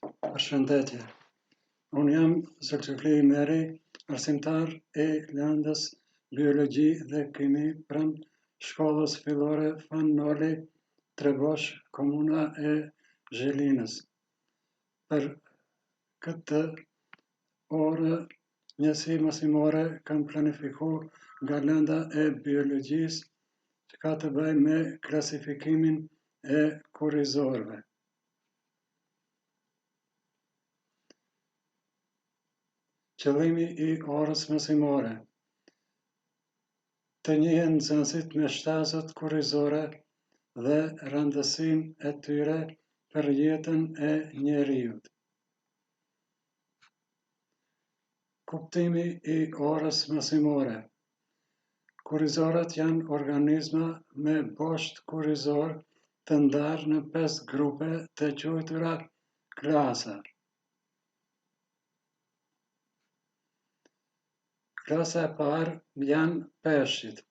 Përshëndetje, unë jam Zulkifli Meri, arsimtar I lëndës biologji dhe kimi pranë shkollës fillore Fan Noli, Trebosh, komuna e Zhelinës. Për këtë orë njësi mësimore kam planifiku nga lënda e biologjisë që ka të bëjë me klasifikimin e kurrizorëve. Qëllimi I orës mësimore: të njihen nxënësit me shtazët kurrizore dhe rëndësinë e tyre për jetën e njeriut. Kuptimi I orës mësimore: kurrizorët janë organizma me boshtë kurrizor të ndarë në 5 grupe të quajtura klasa. Klasa e parë janë peshqit.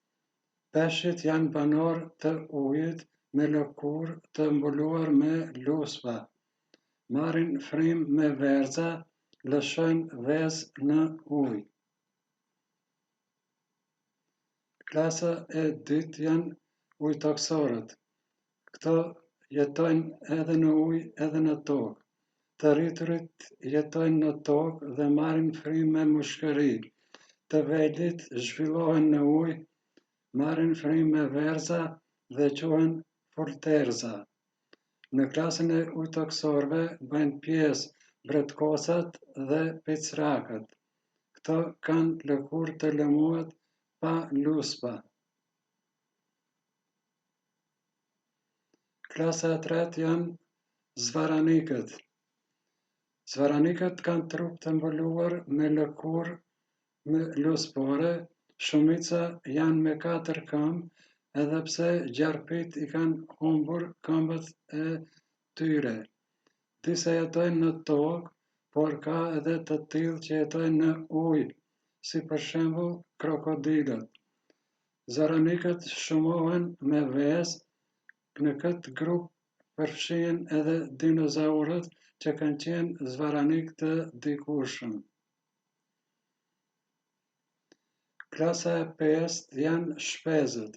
Peshqit janë banor të ujit me lëkurë të mbuluar me luspa. Marrin frymë me verza, lëshojnë vezë në ujë. Klasa e dytë janë ujtoksorët. Këto jetojnë edhe në ujë edhe në tokë. Të rriturit jetojnë në tokë dhe marrin frymë me mushkëri. Të vegjëlit zhvillohen në ujë, marrin frymë me verza dhe quhen fulterza. Në klasën e ujtoksorëve bëjnë pjesë bretkosat dhe picrakët. Këto kanë lëkurë të lëmuar pa luspa. Klasa e tretë janë zvaranikët. Zvaranikët kanë trup të mbuluar me lëkurë me luspore, shumica janë me 4 këmbë, edhe pse gjarpit I kanë humbur këmbët e tyre. Disa jetojnë në tokë, por ka edhe të tillë që jetojnë në ujë, si për shembull krokodilët. Zvaranikët shumohen me vezë. Në këtë grup përfshihen edhe dinozaurët që kanë qenë zvaranik të dikushëm. Klasa e pestë janë shpezët.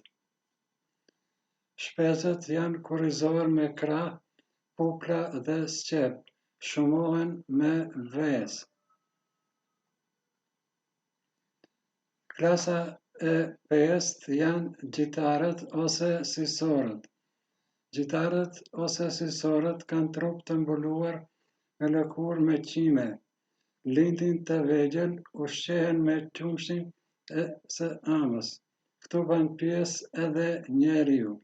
Shpezët janë kurrizorë me krah, pukla dhe sqep, shumohen me vezë. Klasa e pestë janë gjitarët ose sisorët. Gjitarët ose sisorët kanë trup të mbuluar me lëkurë me qime. Lindin të vegjël, ushqehen me qumshin e së ëmës. Këtu bën pjesë edhe njeriu.